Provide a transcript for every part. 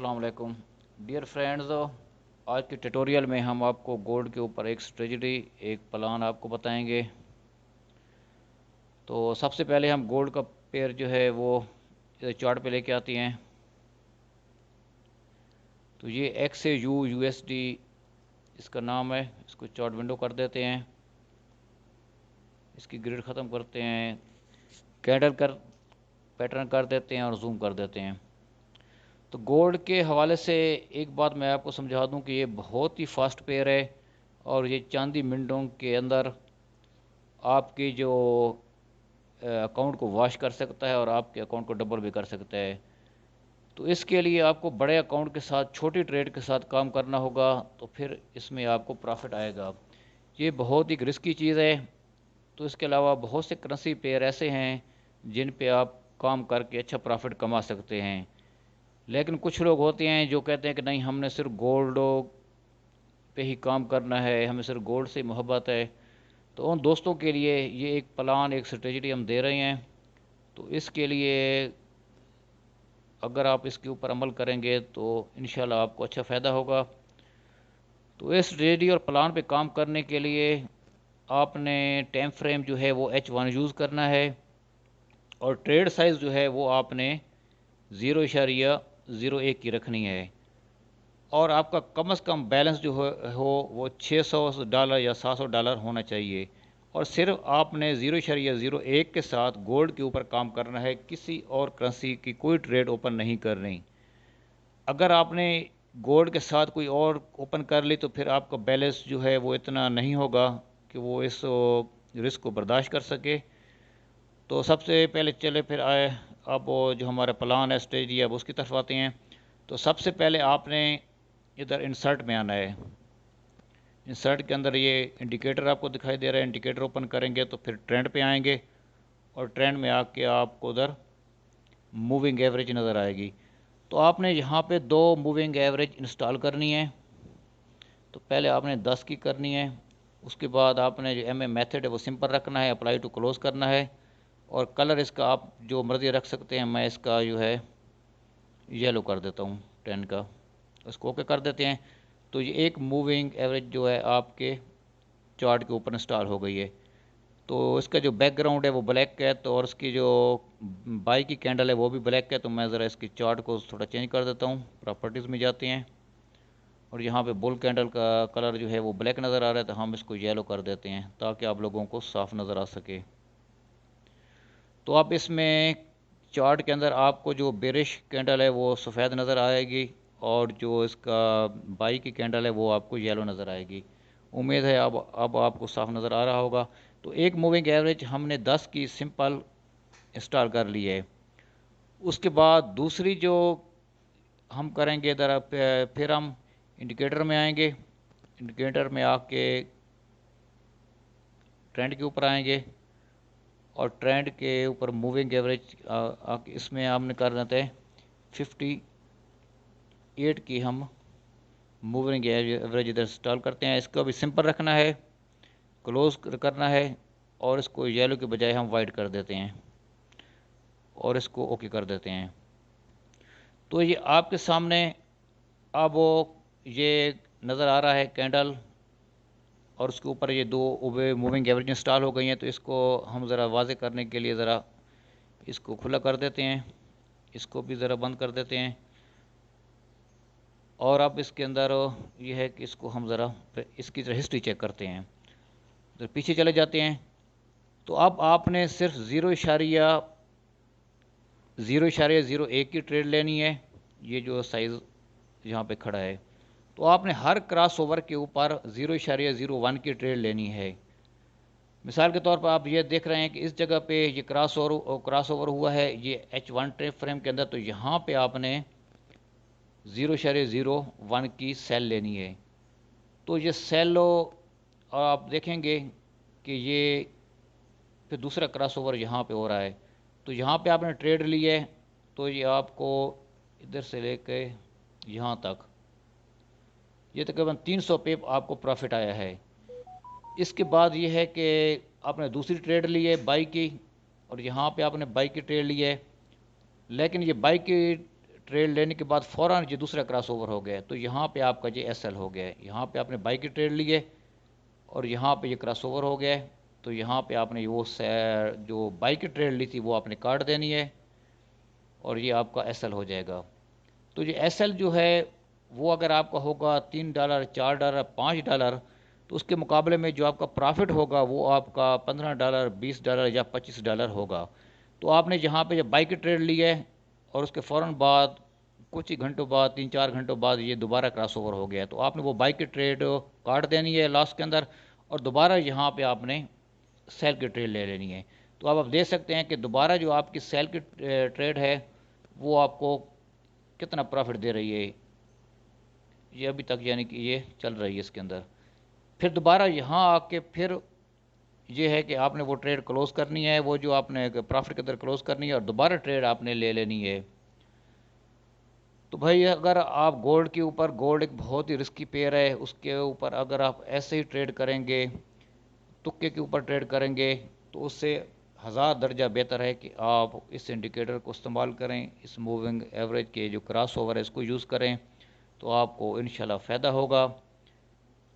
अस्सलाम वालेकुम dear friends. आज के ट्यूटोरियल में हम आपको गोल्ड के ऊपर एक स्ट्रेटजी एक प्लान आपको बताएंगे। तो सबसे पहले हम गोल्ड का पेयर जो है वो चार्ट पे लेके आते हैं। तो ये एक्स से यू यूएसडी इसका नाम है। इसको चार्ट विंडो कर देते हैं, इसकी ग्रिड ख़त्म करते हैं, कैंडल कर पैटर्न कर देते हैं और जूम कर देते हैं। तो गोल्ड के हवाले से एक बात मैं आपको समझा दूं कि ये बहुत ही फास्ट पेयर है और ये चांदी मिनटों के अंदर आपकी जो अकाउंट को वॉश कर सकता है और आपके अकाउंट को डबल भी कर सकता है। तो इसके लिए आपको बड़े अकाउंट के साथ छोटी ट्रेड के साथ काम करना होगा, तो फिर इसमें आपको प्रॉफिट आएगा। ये बहुत ही रिस्की चीज़ है। तो इसके अलावा बहुत से करेंसी पेयर ऐसे हैं जिन पे आप काम करके अच्छा प्रॉफिट कमा सकते हैं। लेकिन कुछ लोग होते हैं जो कहते हैं कि नहीं, हमने सिर्फ गोल्ड पे ही काम करना है, हमें सिर्फ गोल्ड से मोहब्बत है। तो उन दोस्तों के लिए ये एक प्लान एक स्ट्रेटजी हम दे रहे हैं। तो इसके लिए अगर आप इसके ऊपर अमल करेंगे तो इंशाल्लाह आपको अच्छा फ़ायदा होगा। तो इस स्ट्रेटजी और प्लान पे काम करने के लिए आपने टाइम फ्रेम जो है वो H1 यूज़ करना है और ट्रेड साइज़ जो है वो आपने 0.01 की रखनी है। और आपका कम से कम बैलेंस जो हो वो $600 या $700 होना चाहिए। और सिर्फ आपने 0.01 के साथ गोल्ड के ऊपर काम करना है, किसी और करेंसी की कोई ट्रेड ओपन नहीं करनी। अगर आपने गोल्ड के साथ कोई और ओपन कर ली तो फिर आपका बैलेंस जो है वो इतना नहीं होगा कि वो इस रिस्क को बर्दाश्त कर सके। तो सबसे पहले चले फिर आए अब वो जो हमारा प्लान है स्ट्रेटजी, अब उसकी तरफ आते हैं। तो सबसे पहले आपने इधर इंसर्ट में आना है। इंसर्ट के अंदर ये इंडिकेटर आपको दिखाई दे रहा है, इंडिकेटर ओपन करेंगे तो फिर ट्रेंड पे आएंगे और ट्रेंड में आके आपको उधर मूविंग एवरेज नज़र आएगी। तो आपने यहाँ पे दो मूविंग एवरेज इंस्टॉल करनी है। तो पहले आपने 10 की करनी है, उसके बाद आपने जो एम ए मेथड है वो सिंपल रखना है, अप्लाई टू क्लोज करना है और कलर इसका आप जो मर्ज़ी रख सकते हैं। मैं इसका जो है येलो कर देता हूँ 10 का, उसको ओके कर देते हैं। तो ये एक मूविंग एवरेज जो है आपके चार्ट के ऊपर इंस्टॉल हो गई है। तो इसका जो बैकग्राउंड है वो ब्लैक है, तो और इसकी जो बाई की कैंडल है वो भी ब्लैक है। तो मैं ज़रा इसकी चार्ट को थोड़ा चेंज कर देता हूँ, प्रॉपर्टीज़ में जाते हैं और यहाँ पे बुल कैंडल का कलर जो है वो ब्लैक नज़र आ रहा है, तो हम इसको येलो कर देते हैं ताकि आप लोगों को साफ नज़र आ सके। तो आप इसमें चार्ट के अंदर आपको जो बेरिश कैंडल है वो सफ़ेद नज़र आएगी और जो इसका बाई की कैंडल है वो आपको येलो नज़र आएगी। उम्मीद है अब आपको साफ नज़र आ रहा होगा। तो एक मूविंग एवरेज हमने 10 की सिंपल इंस्टॉल कर ली है। उसके बाद दूसरी जो हम करेंगे इधर फिर हम इंडिकेटर में आएंगे। इंडिकेटर में आके ट्रेंड के ऊपर आएंगे और ट्रेंड के ऊपर मूविंग एवरेज इसमें हमने कर देते हैं 58 की हम मूविंग एवरेज इधर इंस्टॉल करते हैं। इसको भी सिंपल रखना है, क्लोज करना है और इसको येलो के बजाय हम वाइट कर देते हैं और इसको ओके कर देते हैं। तो ये आपके सामने अब वो ये नज़र आ रहा है कैंडल और उसके ऊपर ये दो मूविंग एवरेज इंस्टॉल हो गई हैं। तो इसको हम ज़रा वाज़े करने के लिए ज़रा इसको खुला कर देते हैं, इसको भी ज़रा बंद कर देते हैं। और अब इसके अंदर ये है कि इसको हम ज़रा इसकी ज़रा हिस्ट्री चेक करते हैं। तो पीछे चले जाते हैं। तो अब आपने सिर्फ 0.01 की ट्रेड लेनी है, ये जो साइज़ यहाँ पे खड़ा है। तो आपने हर क्रॉस ओवर के ऊपर 0.01 की ट्रेड लेनी है। मिसाल के तौर पर आप ये देख रहे हैं कि इस जगह पे ये क्रॉस ओवर हुआ है ये H1 ट्रेड फ्रेम के अंदर। तो यहाँ पे आपने 0.01 की सेल लेनी है। तो ये सेल लो और आप देखेंगे कि ये फिर दूसरा क्रॉस ओवर यहाँ पर हो रहा है। तो यहाँ पे आपने ट्रेड ली है, तो ये आपको इधर से लेके यहाँ तक ये तकरीबन 300 पे आपको प्रॉफिट आया है। इसके बाद ये है कि आपने दूसरी ट्रेड ली है बाई की और यहाँ पे आपने बाई की ट्रेड ली है, लेकिन ये बाई की ٹریڈ لینے کے بعد فوراً یہ دوسرا کراس اوور ہو گیا، تو یہاں پہ آپ کا یہ ایس ایل ہو گیا ہے، یہاں پہ آپ نے بائی کی ٹریڈ لیے اور یہاں پہ یہ کراس اوور ہو گیا ہے، تو یہاں پہ آپ نے وہ جو بائی کی ٹریڈ لی تھی وہ آپ نے کاٹ دینی ہے اور یہ آپ کا ایس ایل ہو جائے گا۔ تو یہ ایس ایل جو ہے وہ اگر آپ کا ہوگا $3، $4، $5، تو اس کے مقابلے میں جو آپ کا پرافٹ ہوگا وہ آپ کا $15، $20 یا $25 ہوگا۔ تو آپ نے جہاں پہ جب بائی کی ٹریڈ لی ہے اور اس کے فوراً بعد کچھ ہی گھنٹوں بعد 3-4 گھنٹوں بعد یہ دوبارہ کراس اوور ہو گیا، تو آپ نے وہ بائی کی ٹریڈ کاٹ دینی ہے لاس کے اندر اور دوبارہ یہاں پہ آپ نے سیل کی ٹریڈ لے لینی ہے۔ تو آپ دیکھ سکتے ہیں کہ دوبارہ جو آپ کی سیل کی ٹریڈ ہے وہ آپ کو کتنا پرافٹ دے رہی ہے، یہ ابھی تک یعنی کہ یہ چل رہی ہے اس کے اندر۔ پھر دوبارہ یہاں آ کے پھر یہ ہے کہ آپ نے وہ ٹریڈ کلوز کرنی ہے، وہ جو آپ نے پرافٹ کے اندر کلوز کرنی ہے اور دوبارہ ٹریڈ آپ نے لے لینی ہے۔ تو بھائی اگر آپ گولڈ کے اوپر، گولڈ ایک بہت ہی رسکی پیئر ہے، اس کے اوپر اگر آپ ایسے ہی ٹریڈ کریں گے، تکے کے اوپر ٹریڈ کریں گے، تو اس سے 1000 درجہ بہتر ہے کہ آپ اس انڈیکیٹر کو استعمال کریں، اس موونگ ایوریج کے جو کراس اوور ہے اس کو یوز کریں، تو آپ کو انشاءاللہ فائدہ ہوگا،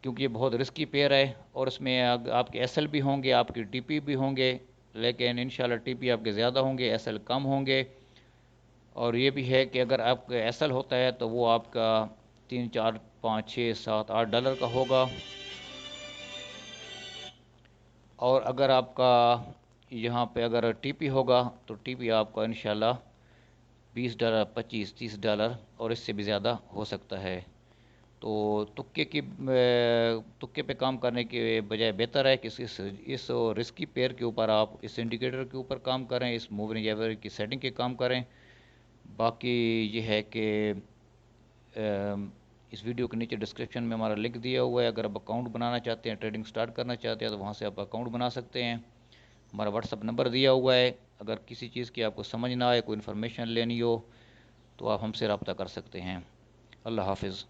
کیونکہ یہ بہت رسکی پیئر ہے اور اس میں آپ کے ایس ایل بھی ہوں گے، آپ کی ٹی پی بھی ہوں گے، لیکن انشاءاللہ ٹی پی آپ کے زیادہ ہوں گے، ایس ایل کم ہوں گے۔ اور یہ بھی ہے کہ اگر آپ کا ایس ایل ہوتا ہے تو وہ آپ کا 3، 4، 5، 6، 7، $8 کا ہوگا، اور اگر آپ کا یہاں پہ اگر ٹی پی ہوگا تو ٹی پی آپ کا انشاءاللہ $20، $25، $30 اور اس سے بھی زیادہ ہو سکتا ہے۔ تو تکے پہ کام کرنے کے بجائے بہتر ہے کہ اس رسکی پیئر کے اوپر آپ اس انڈیکیٹر کے اوپر کام کریں، اس موونگ ایوریج کی سیٹنگ کے کام کریں۔ باقی یہ ہے کہ اس ویڈیو کے نیچے ڈسکرپشن میں ہمارا لنک دیا ہوا ہے، اگر آپ اکاؤنٹ بنانا چاہتے ہیں، ٹریڈنگ سٹارٹ کرنا چاہتے ہیں تو وہاں سے آپ اکاؤنٹ بنا سکتے ہیں۔ ہمارا واٹس اپ نمبر دیا ہوا ہے، اگر کسی چیز کی آپ کو سمجھ نہ آئے، کوئی انفارمیشن لینی ہو تو آپ ہم سے رابطہ کر سکتے ہیں۔ اللہ حافظ۔